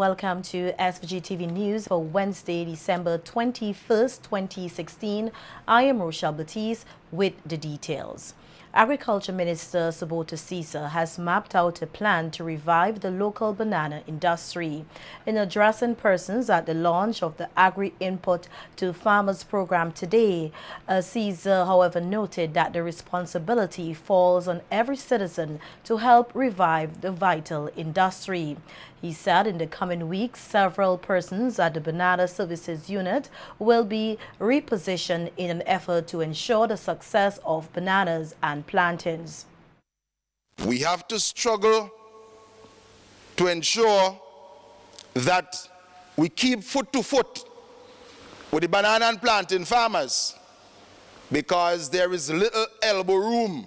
welcome to SVG-TV News for Wednesday, December 21st, 2016. I am Rochelle Batiste with the details. Agriculture Minister Sabota Caesar has mapped out a plan to revive the local banana industry. In addressing persons at the launch of the Agri-Input to Farmers program today, Caesar, however, noted that the responsibility falls on every citizen to help revive the vital industry. He said in the coming weeks, several persons at the Banana Services Unit will be repositioned in an effort to ensure the success of bananas and plantains. We have to struggle to ensure that we keep foot to foot with the banana and plantain farmers, because there is little elbow room,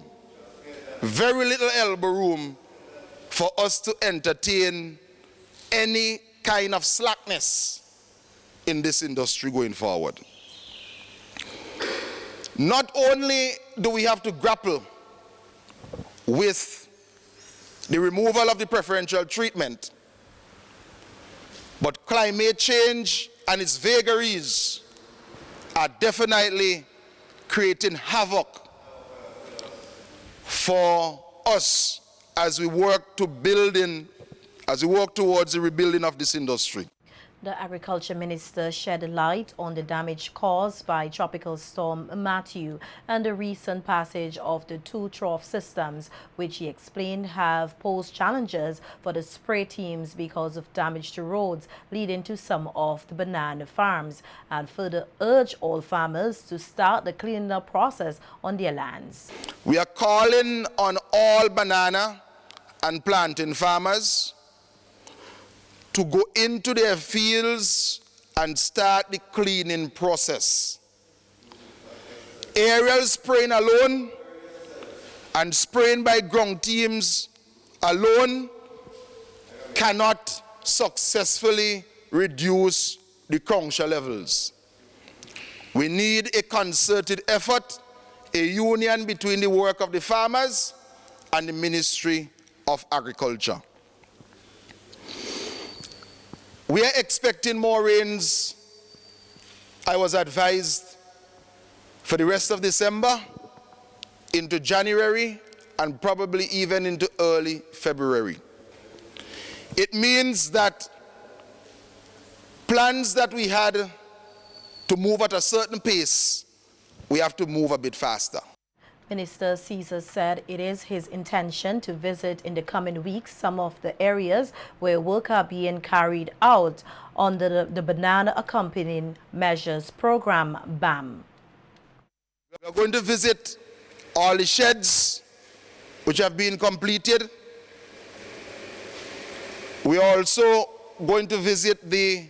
very little elbow room for us to entertain any kind of slackness in this industry going forward. Not only do we have to grapple with the removal of the preferential treatment, but climate change and its vagaries are definitely creating havoc for us as we work towards the rebuilding of this industry. The Agriculture Minister shed light on the damage caused by Tropical Storm Matthew and the recent passage of the two trough systems, which he explained have posed challenges for the spray teams because of damage to roads leading to some of the banana farms, and further urged all farmers to start the cleanup process on their lands. We are calling on all banana and plantain farmers to go into their fields and start the cleaning process. Aerial spraying alone and spraying by ground teams alone cannot successfully reduce the cruncture levels. We need a concerted effort, a union between the work of the farmers and the Ministry of Agriculture. We are expecting more rains, I was advised, for the rest of December, into January, and probably even into early February. It means that plans that we had to move at a certain pace, we have to move a bit faster. Minister Caesar said it is his intention to visit in the coming weeks some of the areas where work are being carried out under the Banana Accompanying Measures Program, BAM. We are going to visit all the sheds which have been completed. We are also going to visit the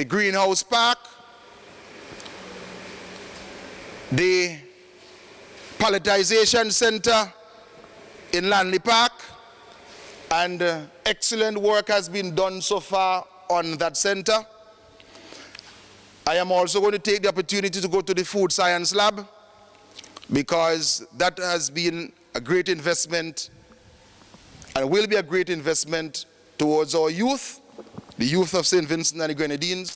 greenhouse park, the palletization center in Lanley Park, and excellent work has been done so far on that center. I am also going to take the opportunity to go to the food science lab, because that has been a great investment and will be a great investment towards our youth, the youth of St. Vincent and the Grenadines.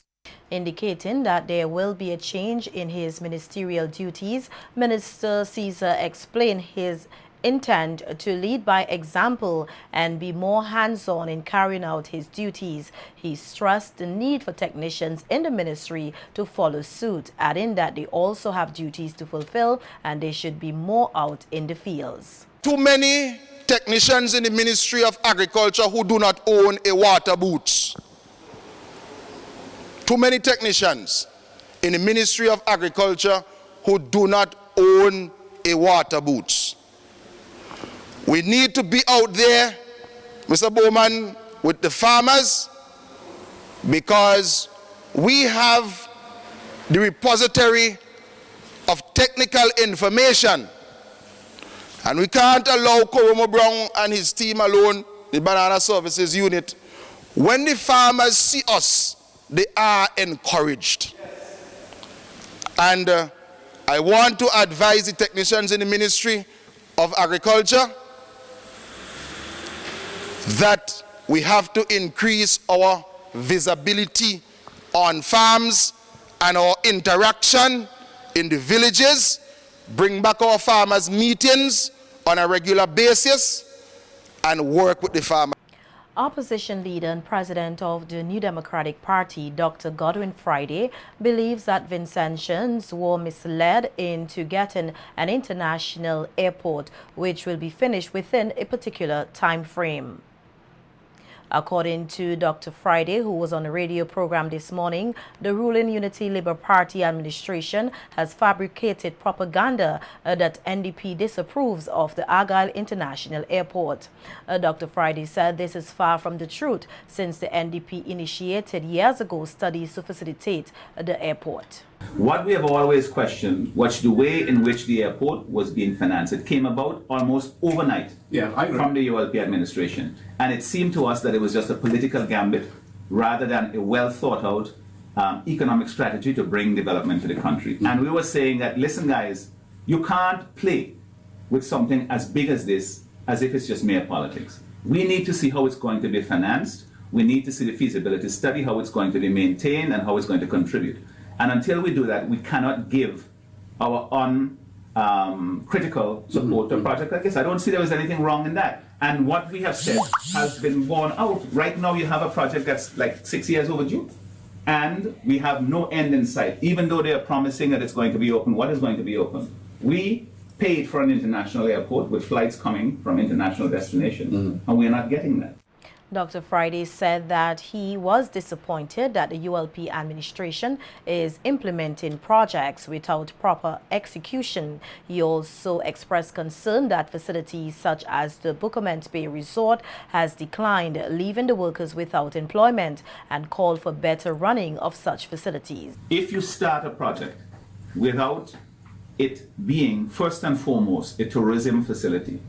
Indicating that there will be a change in his ministerial duties, Minister Caesar explained his intent to lead by example and be more hands-on in carrying out his duties. He stressed the need for technicians in the ministry to follow suit, adding that they also have duties to fulfill and they should be more out in the fields. Too many technicians in the Ministry of Agriculture who do not own a water boots. Too many technicians in the Ministry of Agriculture who do not own a water boots. We need to be out there, Mr. Bowman, with the farmers, because we have the repository of technical information, and we can't allow Koromo Brown and his team alone, the Banana Services Unit. When the farmers see us, they are encouraged. And I want to advise the technicians in the Ministry of Agriculture that we have to increase our visibility on farms and our interaction in the villages, bring back our farmers' meetings on a regular basis, and work with the farmers. Opposition leader and president of the New Democratic Party, Dr. Godwin Friday, believes that Vincentians were misled into getting an international airport, which will be finished within a particular time frame. According to Dr. Friday, who was on a radio program this morning, the ruling Unity Labour Party administration has fabricated propaganda that NDP disapproves of the Argyle International Airport. Dr. Friday said this is far from the truth, since the NDP initiated years ago studies to facilitate the airport. What we have always questioned was the way in which the airport was being financed. It came about almost overnight from the ULP administration. And it seemed to us that it was just a political gambit rather than a well thought out economic strategy to bring development to the country. And we were saying that, listen guys, you can't play with something as big as this as if it's just mere politics. We need to see how it's going to be financed. We need to see the feasibility study, how it's going to be maintained and how it's going to contribute. And until we do that, we cannot give our critical support to a project like this. I don't see there was anything wrong in that. And what we have said has been borne out. Right now, you have a project that's like 6 years overdue, and we have no end in sight. Even though they are promising that it's going to be open, what is going to be open? We paid for an international airport with flights coming from international destinations, and we are not getting that. Dr. Friday said that he was disappointed that the ULP administration is implementing projects without proper execution. He also expressed concern that facilities such as the Buckerment Bay Resort has declined, leaving the workers without employment, and called for better running of such facilities. If you start a project without it being first and foremost a tourism facility,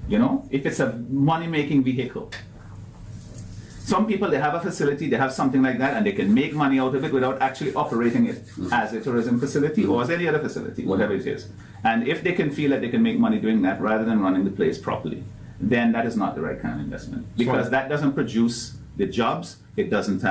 you know, if it's a money-making vehicle, some people, they have a facility, they have something like that, and they can make money out of it without actually operating it as a tourism facility or as any other facility, whatever it is. And if they can feel that they can make money doing that rather than running the place properly, then that is not the right kind of investment, because that doesn't produce the jobs, it doesn't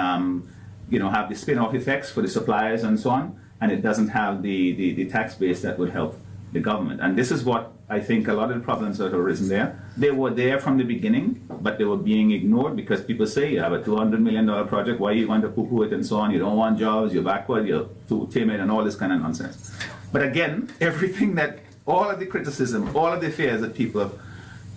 you know, have the spin-off effects for the suppliers and so on, and it doesn't have the tax base that would help the government. And this is what I think a lot of the problems that have arisen there. They were there from the beginning, but they were being ignored because people say, you have a $200 million project, why are you going to poo-poo it and so on? You don't want jobs, you're backward, you're too timid, and all this kind of nonsense. But again, everything that, all of the criticism, all of the fears that people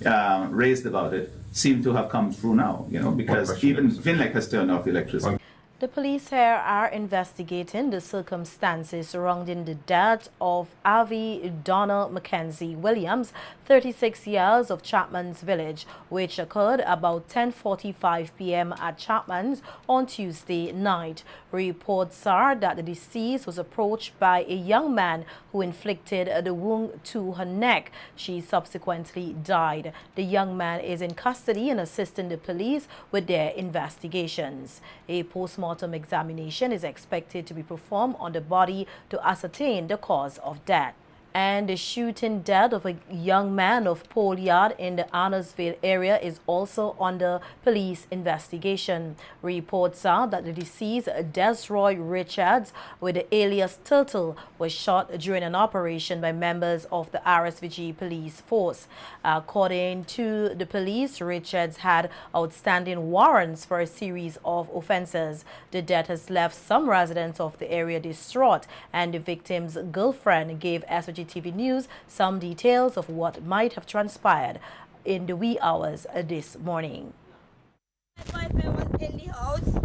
have raised about it seem to have come through now, you know, because even Finlec has turned off the electricity. The police here are investigating the circumstances surrounding the death of Avi Donna Mackenzie Williams, 36 years, of Chapman's Village, which occurred about 10:45 p.m. at Chapman's on Tuesday night. Reports are that the deceased was approached by a young man who inflicted the wound to her neck. She subsequently died. The young man is in custody and assisting the police with their investigations. A post-mortem examination is expected to be performed on the body to ascertain the cause of death. And the shooting death of a young man of Pole Yard in the Arnorsville area is also under police investigation. Reports are that the deceased, Desroy Richards, with the alias Turtle, was shot during an operation by members of the RSVG police force. According to the police, Richards had outstanding warrants for a series of offenses. The death has left some residents of the area distraught, and the victim's girlfriend gave SVGTV News some details of what might have transpired in the wee hours this morning. My boyfriend was in the house.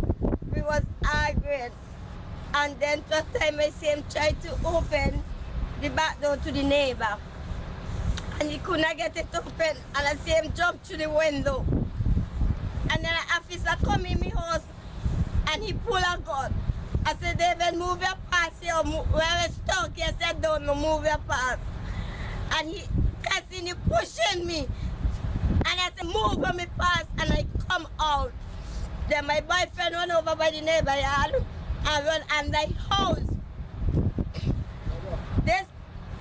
We was arguing, and then first time I see him try to open the back door to the neighbor, and he couldn't get it open, and I see him jump through the window, and then an officer come in my house and he pull a gun. I said, David, move your pass here, where we're stuck. He said, don't move your pass. And he continued pushing me. And I said, move on my pass, and I come out. Then my boyfriend went over by the neighbor yard and run in the house. This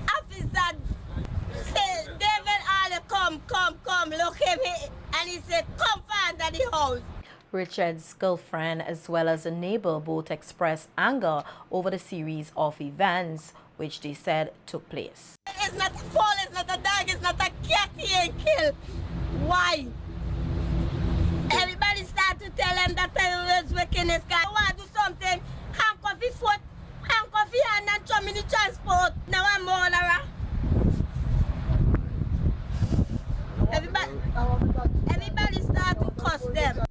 officer said, David, come, look him here. And he said, come find at the house. Richard's girlfriend as well as a neighbor both expressed anger over the series of events which they said took place. It's not a fowl, it's not a dog, it's not a cat he ain't killed. Why? Everybody start to tell him that I was working this guy. I want to do something. Handcuff his foot, handcuff his hand and throw me the transport. Now I'm murderer. Everybody start to cuss them.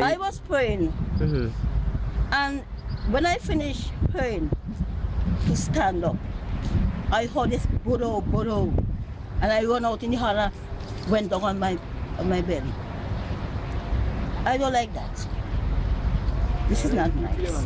I was praying, and when I finished praying to stand up, I heard this bodo, and I run out in the hall and went down on my belly. I don't like that. This is not nice.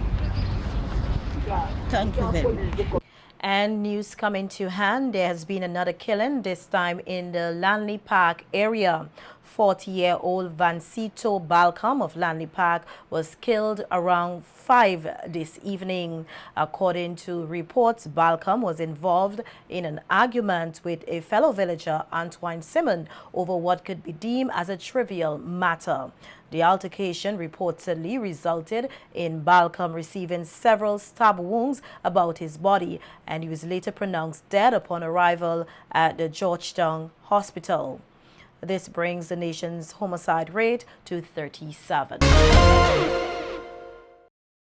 Thank you very much. And news coming to hand, there has been another killing, this time in the Lanley Park area. 40-year-old Vancito Balcom of Lanley Park was killed around 5 this evening. According to reports, Balcom was involved in an argument with a fellow villager, Antoine Simon, over what could be deemed as a trivial matter. The altercation reportedly resulted in Balcom receiving several stab wounds about his body, and he was later pronounced dead upon arrival at the Georgetown Hospital. This brings the nation's homicide rate to 37.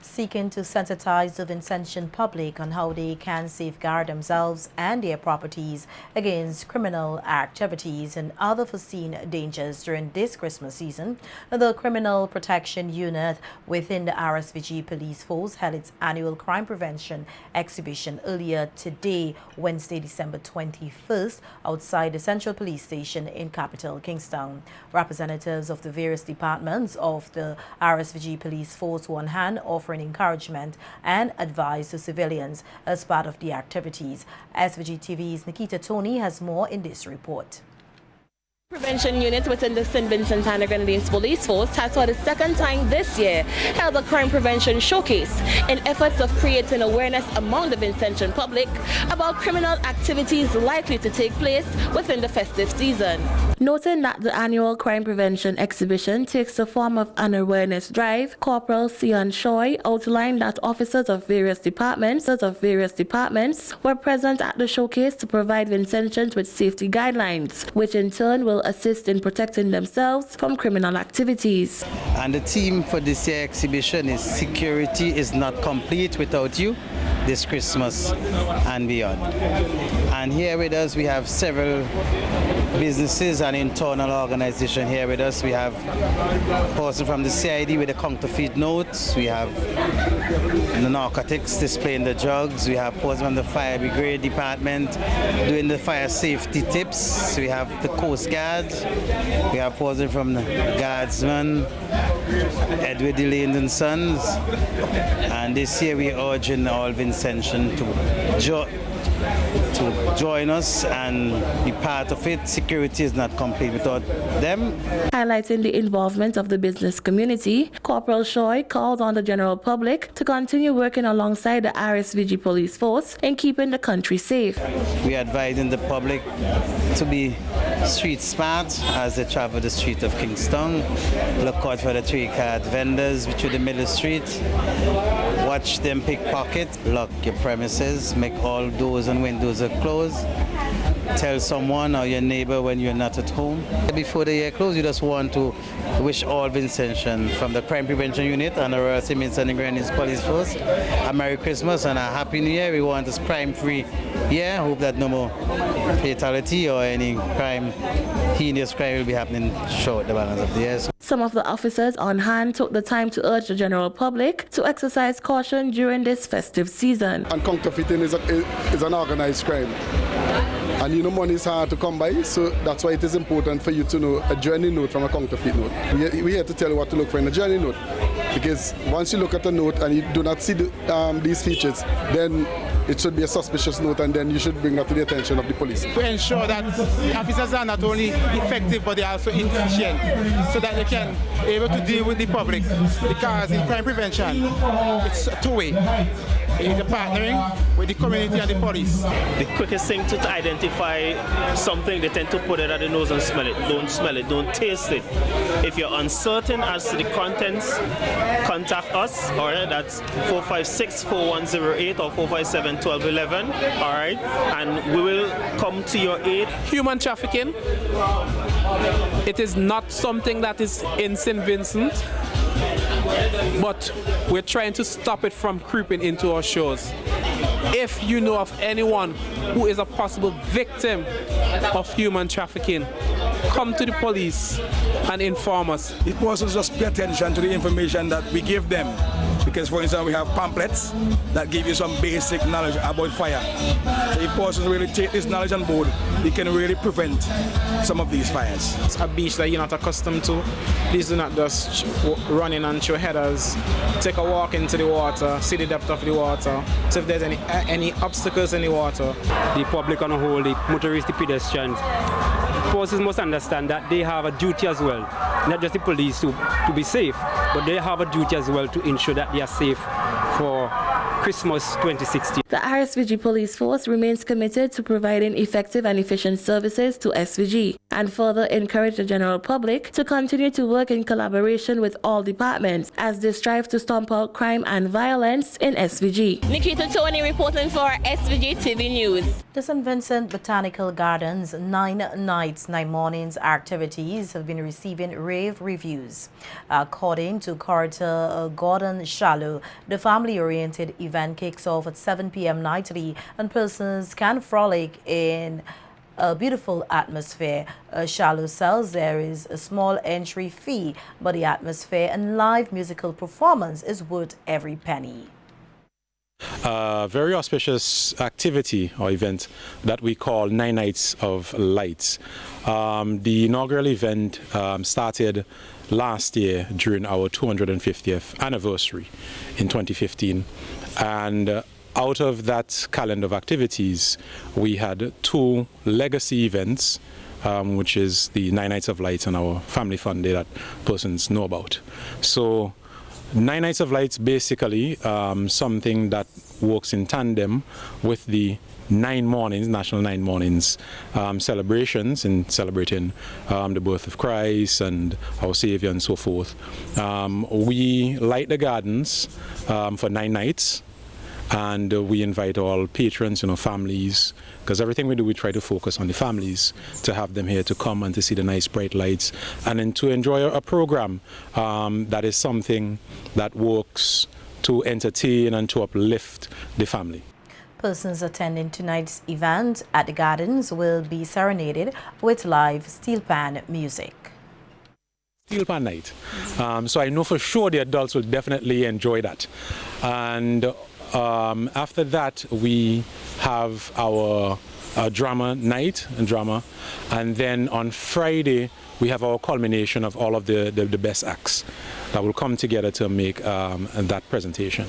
Seeking to sensitize the Vincentian public on how they can safeguard themselves and their properties against criminal activities and other foreseen dangers during this Christmas season, the Criminal Protection Unit within the RSVG Police Force held its annual crime prevention exhibition earlier today, Wednesday, December 21st, outside the Central Police Station in capital Kingston. Representatives of the various departments of the RSVG Police Force were on hand offering encouragement and advice to civilians as part of the activities. SVG-TV's Nikita Tony has more in this report. Prevention unit within the St. Vincent and Grenadines Police Force has for the second time this year held a crime prevention showcase in efforts of creating awareness among the Vincentian public about criminal activities likely to take place within the festive season. Noting that the annual crime prevention exhibition takes the form of an awareness drive, Corporal Sion Choi outlined that officers of various departments were present at the showcase to provide Vincentians with safety guidelines, which in turn will assist in protecting themselves from criminal activities. And the theme for this year's exhibition is "Security is not complete without you this Christmas and beyond." And here with us we have several businesses and internal organizations here with us. We have a person from the CID with the counterfeit notes. We have the narcotics displaying the drugs. We have a person from the fire brigade department doing the fire safety tips. We have the Coast Guard. We have a person from the Guardsman, Edward Delaney and Sons. And this year we are urging all Vincentians to join us and be part of it. Security is not complete without them. Highlighting the involvement of the business community, Corporal Choi called on the general public to continue working alongside the RSVG Police Force in keeping the country safe. We are advising the public to be street smart as they travel the street of Kingston. Look out for the 3-card vendors through the middle street. Watch them pickpocket. Lock your premises. Make all doors and windows are closed. Tell someone or your neighbor when you're not at home. Before the year closes, you just want to wish all Vincentians from the Crime Prevention Unit and the Royal St. Vincent and Grenadines Police Force a Merry Christmas and a Happy New Year. We want this crime-free year. Hope that no more fatality or any heinous crime will be happening throughout the balance of the year. Some of the officers on hand took the time to urge the general public to exercise caution during this festive season. And counterfeiting is an organized crime. And you know money is hard to come by, so that's why it is important for you to know a journey note from a counterfeit note. We're here to tell you what to look for in a journey note. Because once you look at a note and you do not see these features, then it should be a suspicious note, and then you should bring that to the attention of the police. To ensure that the officers are not only effective but they are also efficient, so that they can be able to deal with the public. Because in crime prevention, it's a two-way. It's partnering with the community and the police. The quickest thing to identify something, they tend to put it at the nose and smell it. Don't smell it, don't taste it. If you're uncertain as to the contents, contact us. All right, that's 456-4108 or 457-1211. All right, and we will come to your aid. Human trafficking, it is not something that is in St. Vincent, but we're trying to stop it from creeping into our shores. If you know of anyone who is a possible victim of human trafficking, come to the police and inform us. The persons just pay attention to the information that we give them. Because, for instance, we have pamphlets that give you some basic knowledge about fire. So if persons really take this knowledge on board, they can really prevent some of these fires. It's a beach that you're not accustomed to. Please do not just run in and throw headers. Take a walk into the water, see the depth of the water. So if there's any obstacles in the water. The public on the whole, the motorists, the pedestrians, persons must understand that they have a duty as well, not just the police to be safe, but they have a duty as well to ensure that they are safe for Christmas 2016. The RSVG Police Force remains committed to providing effective and efficient services to SVG and further encourage the general public to continue to work in collaboration with all departments as they strive to stomp out crime and violence in SVG. Nikita Tony reporting for SVG-TV News. The St. Vincent Botanical Gardens 9 nights, 9 mornings activities have been receiving rave reviews. According to curator Gordon Shallow, the family-oriented event kicks off at 7 p.m. nightly and persons can frolic in a beautiful atmosphere. Shallow says there is a small entry fee, but the atmosphere and live musical performance is worth every penny. Very auspicious activity or event that we call 9 Nights of Lights. The inaugural event started last year during our 250th anniversary in 2015, and out of that calendar of activities we had 2 legacy events, which is the 9 Nights of Lights and our Family Fun Day that persons know about. So 9 Nights of Lights basically something that works in tandem with the 9 mornings, National 9 Mornings celebrations, in celebrating the birth of Christ and our Savior and so forth. We light the gardens for 9 nights, and we invite all patrons, families, because everything we do, we try to focus on the families, to have them here to come and to see the nice bright lights, and then to enjoy a program that is something that works to entertain and to uplift the family. Persons attending tonight's event at the gardens will be serenaded with live steel pan music. Steel pan night. So I know for sure the adults will definitely enjoy that. And after that, we have our drama night and drama, and then on Friday we have our culmination of all of the best acts that will come together to make that presentation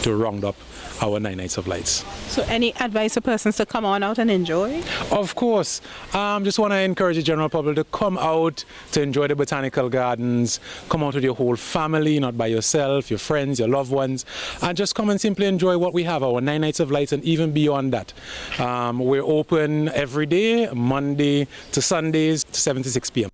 to round up our 9 Nights of Lights. So any advice for persons to come on out and enjoy? Of course. Just want to encourage the general public to come out to enjoy the botanical gardens. Come out with your whole family, not by yourself, your friends, your loved ones, and just come and simply enjoy what we have, our 9 Nights of Lights, and even beyond that. We're open every day, Monday to Sundays, 7 to 6 p.m.